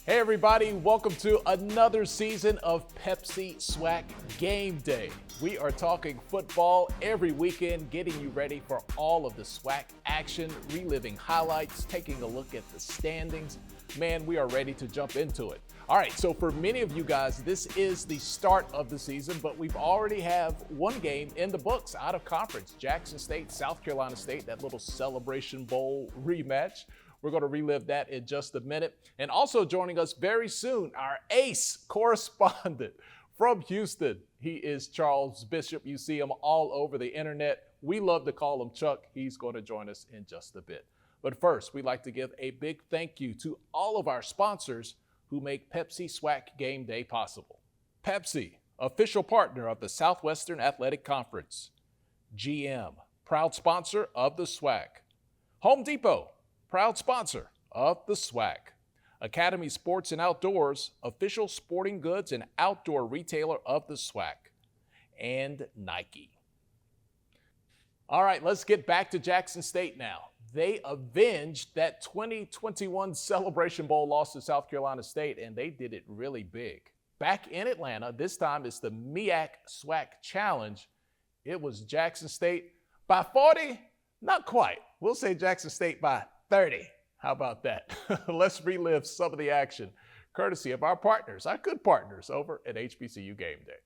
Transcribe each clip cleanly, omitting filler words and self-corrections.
Hey everybody, welcome to another season of Pepsi SWAC Game Day. We are talking football every weekend, getting you ready for all of the SWAC action, reliving highlights, taking a look at the standings. Man, we are ready to jump into it. All right, so for many of you guys, this is the start of the season, but we've already have one game in the books out of conference. Jackson State, South Carolina State, that little Celebration Bowl rematch. We're going to relive that in just a minute. And also joining us very soon, our ace correspondent from Houston. He is Charles Bishop. You see him all over the internet. We love to call him Chuck. He's going to join us in just a bit. But first, we'd like to give a big thank you to all of our sponsors who make Pepsi SWAC Game Day possible. Pepsi, official partner of the Southwestern Athletic Conference. GM, proud sponsor of the SWAC. Home Depot, proud sponsor of the SWAC. Academy Sports and Outdoors, official sporting goods and outdoor retailer of the SWAC. And Nike. All right, let's get back to Jackson State now. They avenged that 2021 Celebration Bowl loss to South Carolina State, and they did it really big. Back in Atlanta, this time it's the MEAC SWAC Challenge. It was Jackson State by 40? Not quite. We'll say Jackson State by 30. How about that? Let's relive some of the action, courtesy of our partners, our good partners over at HBCU Game Day.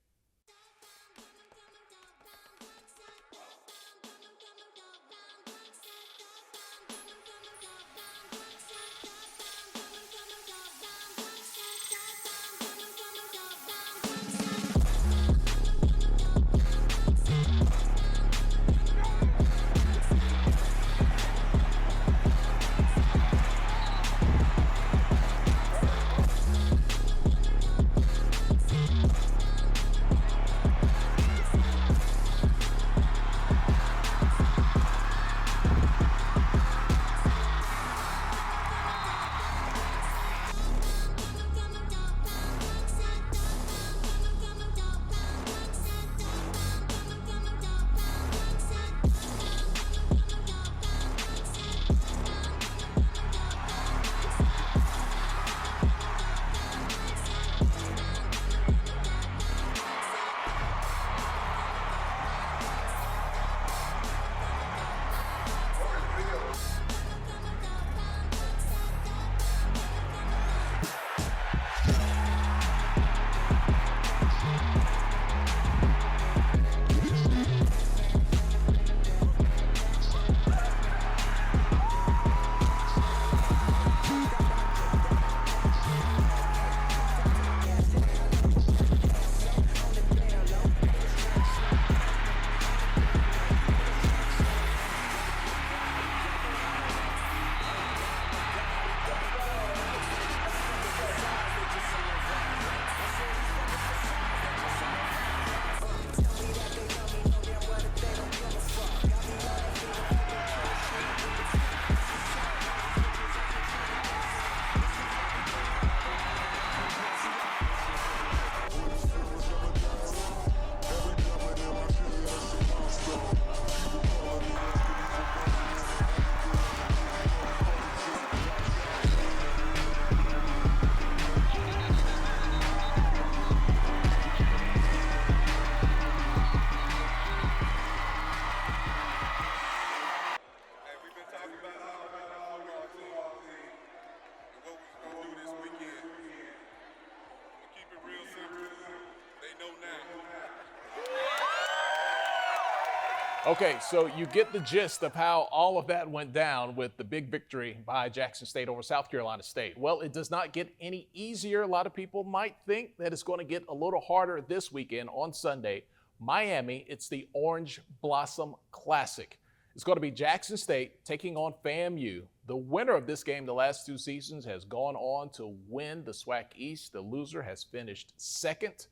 Okay, so you get the gist of how all of that went down with the big victory by Jackson State over South Carolina State. Well, it does not get any easier. A lot of people might think that it's going to get a little harder this weekend on Sunday. Miami, it's the Orange Blossom Classic. It's going to be Jackson State taking on FAMU. The winner of this game the last two seasons has gone on to win the SWAC East. The loser has finished second.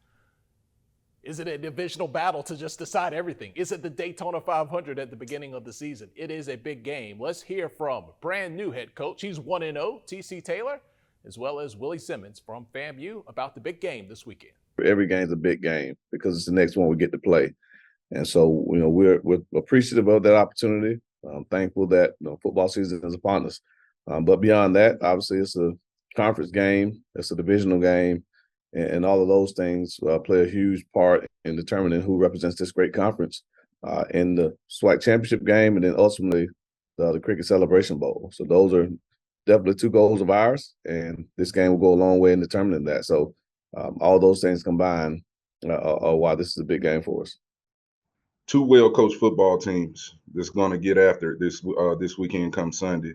Is it a divisional battle to just decide everything? Is it the Daytona 500 at the beginning of the season? It is a big game. Let's hear from brand new head coach. He's 1-0, T.C. Taylor, as well as Willie Simmons from FAMU about the big game this weekend. Every game's a big game because it's the next one we get to play. And so, we're appreciative of that opportunity. I'm thankful that football season is upon us. But beyond that, obviously, it's a conference game. It's a divisional game. And all of those things play a huge part in determining who represents this great conference in the SWAC championship game, and then ultimately the Cricket Celebration Bowl. So those are definitely two goals of ours, and this game will go a long way in determining that. So all those things combined are why this is a big game for us. Two well-coached football teams that's going to get after it this weekend come Sunday.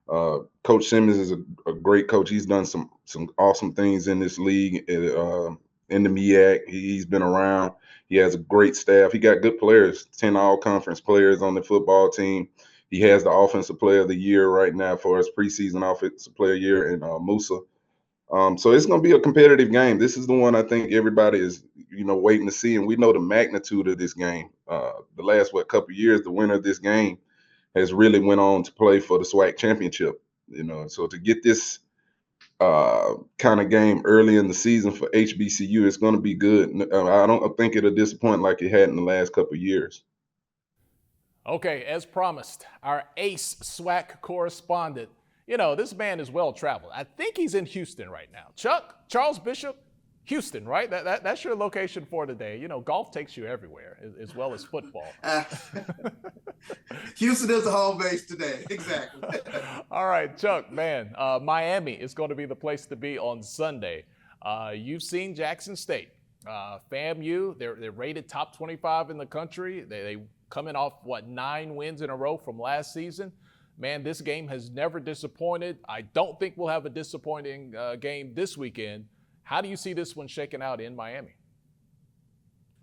Coach Simmons is a great coach. He's done some awesome things in this league, in the MEAC. He's been around. He has a great staff. He got good players, 10 all-conference players on the football team. He has the offensive player of the year right now for his preseason offensive player of the year in Musa. So it's going to be a competitive game. This is the one I think everybody is, waiting to see, and we know the magnitude of this game. The last couple of years, the winner of this game has really went on to play for the SWAC championship. So to get this kind of game early in the season for HBCU, it's going to be good. I don't think it'll disappoint like it had in the last couple of years. Okay, as promised, our ace SWAC correspondent. This man is well-traveled. I think he's in Houston right now. Chuck, Charles Bishop, Houston, right? That's your location for today. Golf takes you everywhere, as well as football. Houston is the home base today, exactly. All right, Chuck, man, Miami is going to be the place to be on Sunday. You've seen Jackson State. FAMU, they're rated top 25 in the country. They coming off, 9 wins in a row from last season. Man, this game has never disappointed. I don't think we'll have a disappointing game this weekend. How do you see this one shaking out in Miami?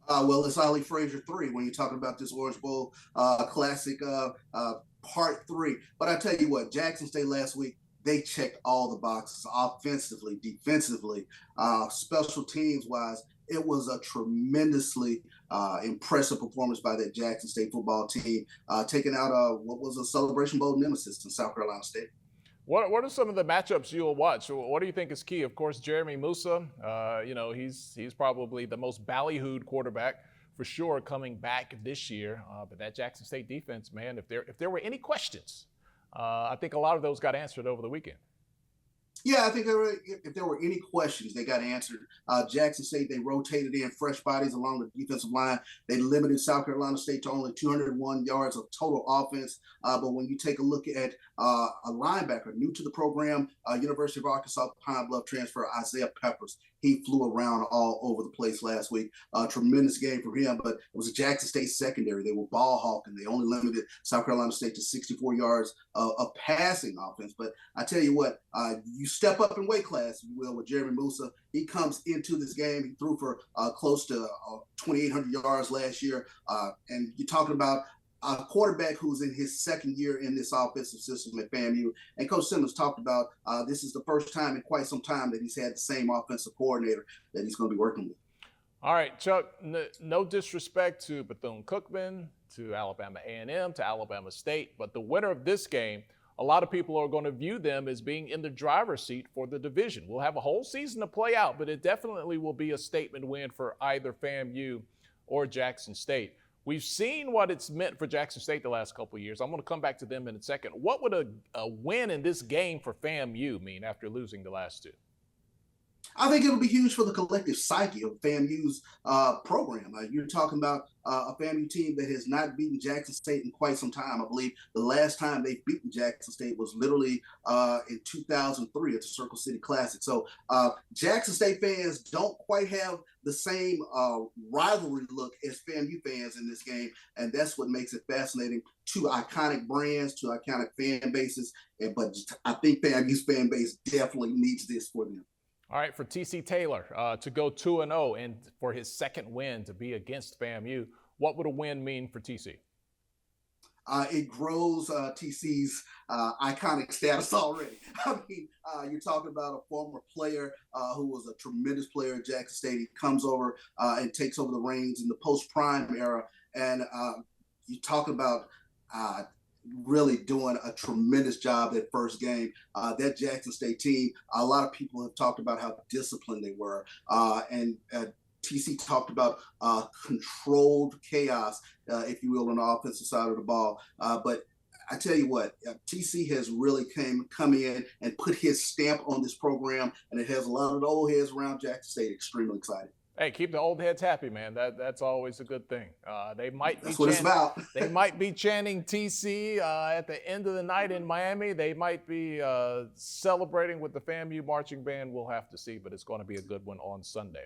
Well, it's Ali Frazier 3 when you're talking about this Orange Bowl Classic Part 3. But I tell you what, Jackson State last week, they checked all the boxes offensively, defensively, special teams wise. It was a tremendously impressive performance by that Jackson State football team, taking out what was a Celebration Bowl nemesis in South Carolina State. What are some of the matchups you'll watch? What do you think is key? Of course, Jeremy Musa, he's probably the most ballyhooed quarterback for sure coming back this year. But that Jackson State defense, man, if there were any questions, I think a lot of those got answered over the weekend. Yeah, I think if there were any questions, they got answered. Jackson State, they rotated in fresh bodies along the defensive line. They limited South Carolina State to only 201 yards of total offense. But when you take a look at a linebacker new to the program, University of Arkansas Pine Bluff transfer Isaiah Peppers, he flew around all over the place last week. Tremendous game for him, but it was a Jackson State secondary. They were ball hawking. They only limited South Carolina State to 64 yards of passing offense. But I tell you what, you step up in weight class, if you will, with Jeremy Musa. He comes into this game. He threw for close to 2,800 yards last year. And you're talking about a quarterback who's in his second year in this offensive system at FAMU. And Coach Simmons talked about this is the first time in quite some time that he's had the same offensive coordinator that he's going to be working with. All right, Chuck, no disrespect to Bethune-Cookman, to Alabama A&M, to Alabama State, but the winner of this game, a lot of people are going to view them as being in the driver's seat for the division. We'll have a whole season to play out, but it definitely will be a statement win for either FAMU or Jackson State. We've seen what it's meant for Jackson State the last couple of years. I'm going to come back to them in a second. What would a win in this game for FAMU mean after losing the last two? I think it'll be huge for the collective psyche of FAMU's program. You're talking about a FAMU team that has not beaten Jackson State in quite some time. I believe the last time they've beaten Jackson State was literally in 2003 at the Circle City Classic. So Jackson State fans don't quite have the same rivalry look as FAMU fans in this game, and that's what makes it fascinating. Two iconic brands, two iconic fan bases, but I think FAMU's fan base definitely needs this for them. All right, for TC Taylor to go 2-0 and for his second win to be against FAMU, what would a win mean for TC? It grows TC's iconic status already. I mean, you're talking about a former player who was a tremendous player at Jackson State. He comes over and takes over the reins in the post-prime era. And you talk about really doing a tremendous job that first game. That Jackson State team, a lot of people have talked about how disciplined they were. And TC talked about controlled chaos, if you will, on the offensive side of the ball. But I tell you what, TC has really come in and put his stamp on this program, and it has a lot of the old heads around Jackson State extremely excited. Hey, keep the old heads happy, man. That's always a good thing. That's what it's about. They might be chanting TC at the end of the night in Miami. They might be celebrating with the FAMU marching band. We'll have to see, but it's going to be a good one on Sunday.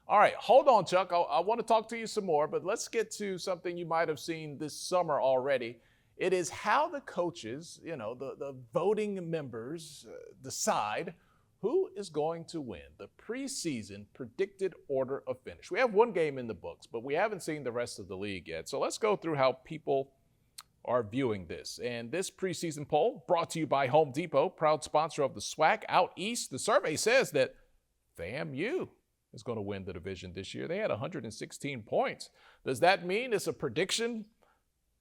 All right, hold on, Chuck. I want to talk to you some more, but let's get to something you might have seen this summer already. It is how the coaches, the voting members decide who is going to win the preseason predicted order of finish. We have one game in the books, but we haven't seen the rest of the league yet. So let's go through how people are viewing this. And this preseason poll brought to you by Home Depot, proud sponsor of the SWAC out east. The survey says that FAMU is going to win the division this year. They had 116 points. Does that mean it's a prediction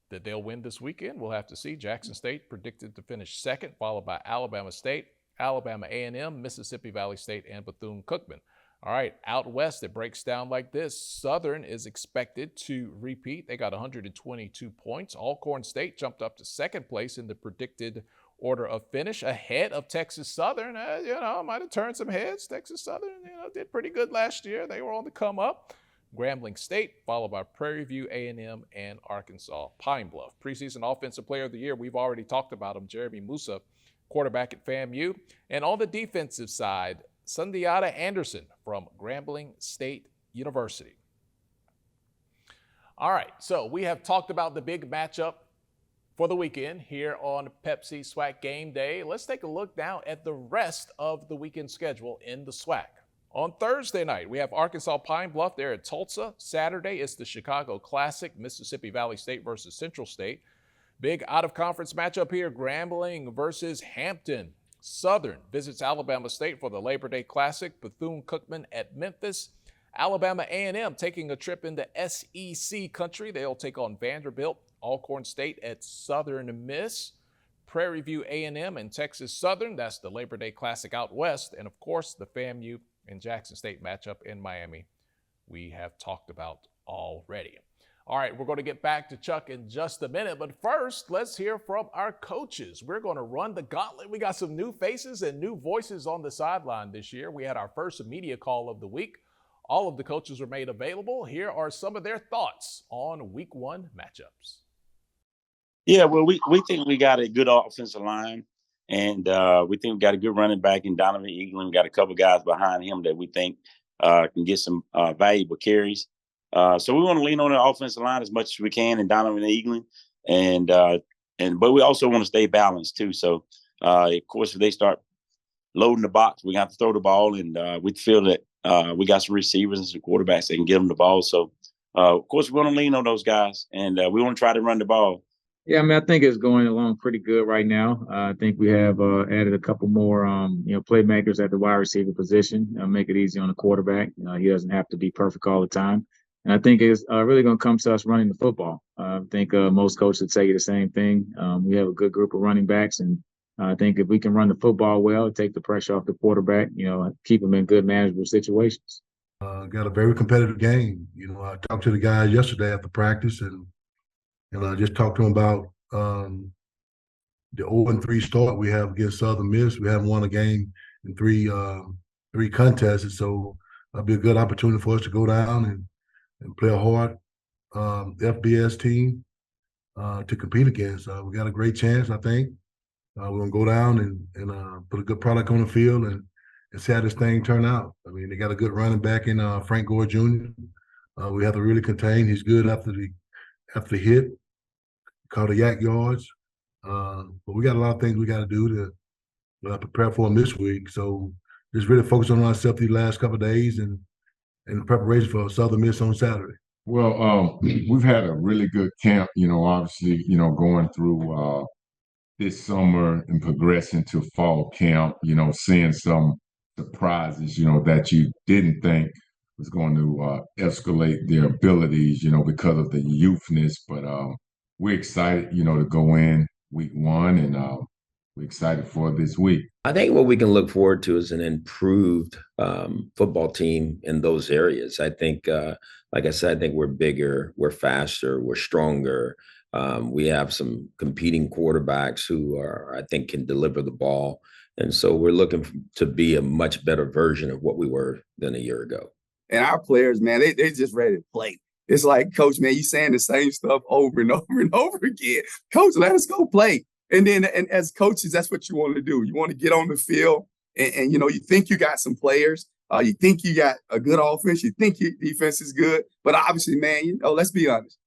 that they'll win this weekend? We'll have to see. Jackson State predicted to finish second, followed by Alabama State, Alabama A&M, Mississippi Valley State, and Bethune-Cookman. All right, out west, it breaks down like this. Southern is expected to repeat. They got 122 points. Alcorn State jumped up to second place in the predicted order of finish, ahead of Texas Southern. Might have turned some heads. Texas Southern, did pretty good last year. They were on the come up. Grambling State, followed by Prairie View, A&M, and Arkansas Pine Bluff. Preseason Offensive Player of the Year, we've already talked about him, Jeremy Musa, quarterback at FAMU. And on the defensive side, Sundiata Anderson from Grambling State University. All right, so we have talked about the big matchup for the weekend here on Pepsi SWAC Game Day. Let's take a look now at the rest of the weekend schedule in the SWAC. On Thursday night, we have Arkansas Pine Bluff there at Tulsa. Saturday, it's the Chicago Classic, Mississippi Valley State versus Central State. Big out-of-conference matchup here, Grambling versus Hampton. Southern visits Alabama State for the Labor Day Classic. Bethune-Cookman at Memphis. Alabama A&M taking a trip into SEC country. They'll take on Vanderbilt. Alcorn State at Southern Miss. Prairie View A&M and Texas Southern. That's the Labor Day Classic out west. And, of course, the FAMU and Jackson State matchup in Miami we have talked about already. All right, we're going to get back to Chuck in just a minute, but first, let's hear from our coaches. We're going to run the gauntlet. We got some new faces and new voices on the sideline this year. We had our first media call of the week. All of the coaches were made available. Here are some of their thoughts on week one matchups. Yeah, well, we think we got a good offensive line, and we think we got a good running back in Donovan Eaglin. We got a couple guys behind him that we think can get some valuable carries. So we want to lean on the offensive line as much as we can in Donovan Eaglin, but we also want to stay balanced too. So of course, if they start loading the box, we got to throw the ball, and we feel that we got some receivers and some quarterbacks that can give them the ball. So of course, we want to lean on those guys, and we want to try to run the ball. Yeah, I mean, I think it's going along pretty good right now. I think we have added a couple more, playmakers at the wide receiver position, make it easy on the quarterback. He doesn't have to be perfect all the time. And I think it's really going to come to us running the football. I think most coaches would tell you the same thing. We have a good group of running backs, and I think if we can run the football well, take the pressure off the quarterback, keep them in good manageable situations. Got a very competitive game. I talked to the guys yesterday after practice, and I just talked to them about the 0-3 start we have against Southern Miss. We haven't won a game in three contests, so it'll be a good opportunity for us to go down and play a hard FBS team to compete against. We got a great chance, I think. We're going to go down and put a good product on the field and see how this thing turn out. I mean, they got a good running back in Frank Gore Jr. We have to really contain. He's good after the hit, called the yak yards. But we got a lot of things we got to do to prepare for him this week. So just really focus on ourselves these last couple of days and in preparation for Southern Miss on Saturday. Well, we've had a really good camp, obviously, going through this summer and progressing to fall camp, seeing some surprises, that you didn't think was going to escalate their abilities, because of the youthness. But we're excited, to go in week one, and we're excited for this week. I think what we can look forward to is an improved football team in those areas. I think, like I said, I think we're bigger, we're faster, we're stronger. We have some competing quarterbacks who I think, can deliver the ball. And so we're looking to be a much better version of what we were than a year ago. And our players, man, they just ready to play. It's like, Coach, man, you saying the same stuff over and over and over again. Coach, let us go play. And then, and as coaches, that's what you want to do. You want to get on the field and you think you got some players. You think you got a good offense. You think your defense is good. But obviously, man, let's be honest.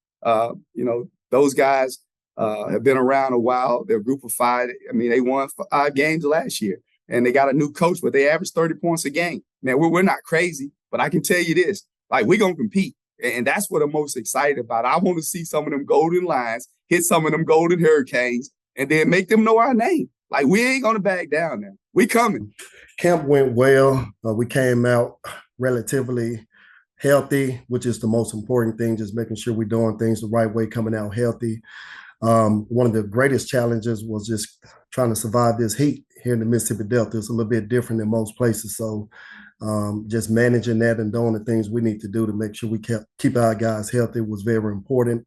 Those guys have been around a while. They're a group of five. I mean, they won 5 games last year. And they got a new coach, but they average 30 points a game. Now, we're not crazy, but I can tell you this. Like, we're going to compete. And that's what I'm most excited about. I want to see some of them golden lines, hit some of them golden hurricanes, and then make them know our name. Like, we ain't going to back down now. We coming. Camp went well. We came out relatively healthy, which is the most important thing, just making sure we're doing things the right way, coming out healthy. One of the greatest challenges was just trying to survive this heat here in the Mississippi Delta. It's a little bit different than most places. So just managing that and doing the things we need to do to make sure we keep our guys healthy was very important.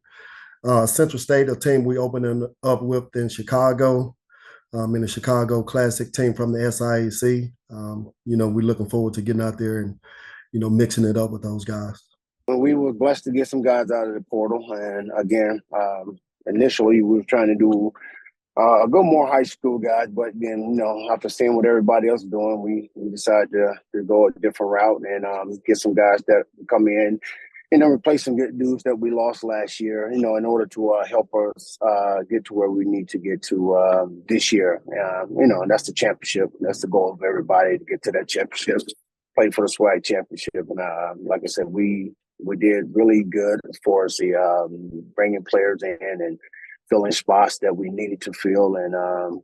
Central State, a team we opened up with in Chicago, in the Chicago Classic team from the SIAC. We're looking forward to getting out there and, mixing it up with those guys. We were blessed to get some guys out of the portal. And again, initially we were trying to do a bit more high school guys, but then, after seeing what everybody else is doing, we decided to go a different route and get some guys that come in and replace some good dudes that we lost last year, in order to help us get to where we need to get to this year. And that's the championship. That's the goal of everybody, to get to that championship, play for the SWAC championship. And like I said, we did really good as far as the bringing players in and filling spots that we needed to fill. And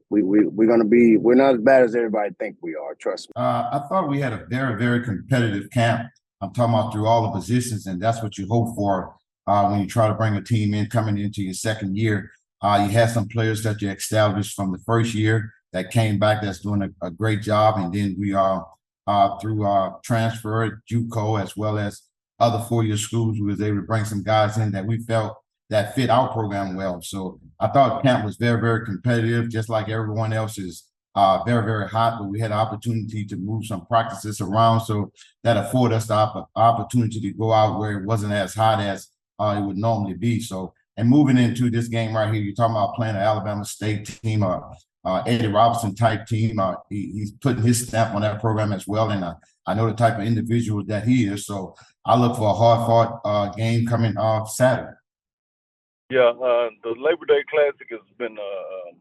we're not as bad as everybody think we are. Trust me. I thought we had a very, very competitive camp. I'm talking about through all the positions, and that's what you hope for when you try to bring a team in coming into your second year. You had some players that you established from the first year that came back that's doing a great job. And then we are through transfer, JUCO, as well as other 4-year schools, we was able to bring some guys in that we felt that fit our program well. So I thought camp was very, very competitive, just like everyone else is very, very hot, but we had an opportunity to move some practices around. So that afforded us the opportunity to go out where it wasn't as hot as it would normally be. So, and moving into this game right here, you're talking about playing an Alabama State team, Eddie Robinson type team. He's putting his stamp on that program as well. And I know the type of individual that he is. So I look for a hard-fought game coming Saturday. Yeah, the Labor Day Classic has been a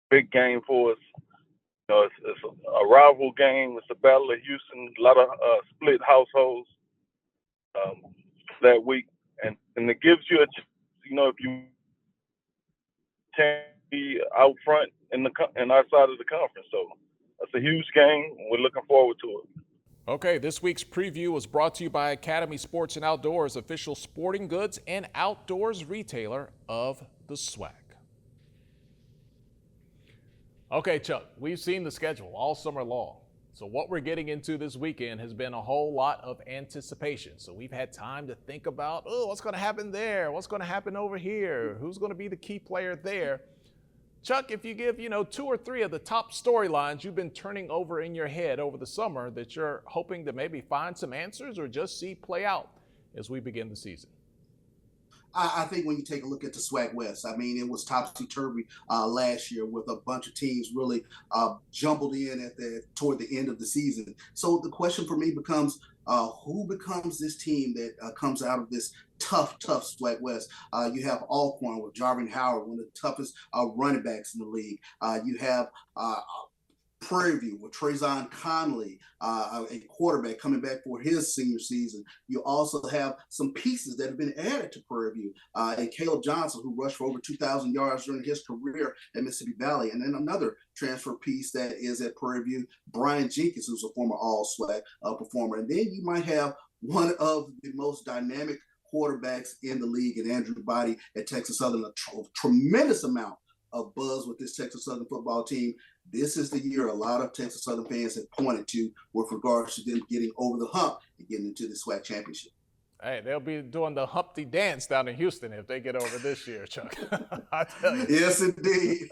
big game for us. It's a rival game. It's a battle of Houston. A lot of split households that week, and it gives you if you can be out front in our side of the conference. So that's a huge game. We're looking forward to it. Okay, this week's preview was brought to you by Academy Sports and Outdoors, official sporting goods and outdoors retailer of the SWAC. Okay, Chuck, we've seen the schedule all summer long. So what we're getting into this weekend has been a whole lot of anticipation. So we've had time to think about, what's going to happen there? What's going to happen over here? Who's going to be the key player there? Chuck, if you give, 2 or 3 of the top storylines you've been turning over in your head over the summer that you're hoping to maybe find some answers or just see play out as we begin the season. I think when you take a look at the SWAC West, I mean, it was topsy-turvy last year with a bunch of teams really jumbled in toward the end of the season. So the question for me becomes, who becomes this team that comes out of this tough SWAC West? You have Alcorn with Jarvin Howard, one of the toughest running backs in the league. You have Prairie View with Trayvon Conley, a quarterback coming back for his senior season. You also have some pieces that have been added to Prairie View, and Caleb Johnson, who rushed for over 2,000 yards during his career at Mississippi Valley. And then another transfer piece that is at Prairie View, Brian Jenkins, who's a former All-SWAC performer. And then you might have one of the most dynamic quarterbacks in the league, and Andrew Body at Texas Southern, a tremendous amount of buzz with this Texas Southern football team. This is the year a lot of Texas Southern fans have pointed to with regards to them getting over the hump and getting into the SWAC championship. Hey, they'll be doing the Humpty dance down in Houston if they get over this year, Chuck. I tell you. Yes, indeed.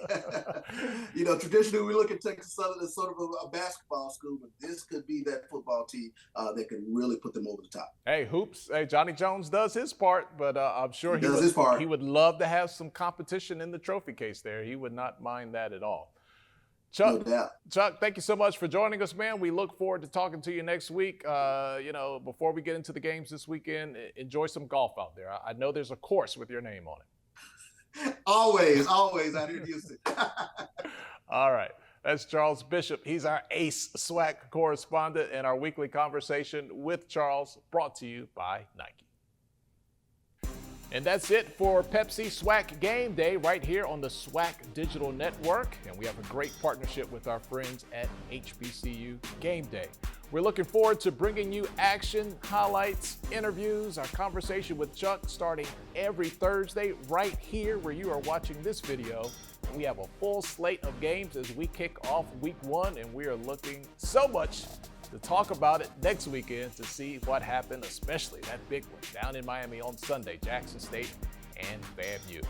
Traditionally we look at Texas Southern as sort of a basketball school, but this could be that football team that can really put them over the top. Hey, hoops. Hey, Johnny Jones does his part, but I'm sure he would love to have some competition in the trophy case there. He would not mind that at all. Chuck, thank you so much for joining us, man. We look forward to talking to you next week. Before we get into the games this weekend, enjoy some golf out there. I know there's a course with your name on it. Always out here in Houston. All right. That's Charles Bishop. He's our ace SWAC correspondent, and our weekly conversation with Charles brought to you by Nike. And that's it for Pepsi SWAC Game Day right here on the SWAC Digital Network. And we have a great partnership with our friends at HBCU Game Day. We're looking forward to bringing you action, highlights, interviews, our conversation with Chuck starting every Thursday right here where you are watching this video. We have a full slate of games as we kick off week 1, and we are looking so much to talk about it next weekend to see what happened, especially that big one down in Miami on Sunday, Jackson State and FAMU.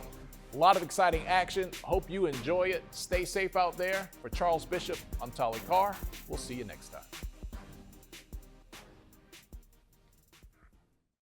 A lot of exciting action. Hope you enjoy it. Stay safe out there. For Charles Bishop, I'm Tolly Carr. We'll see you next time.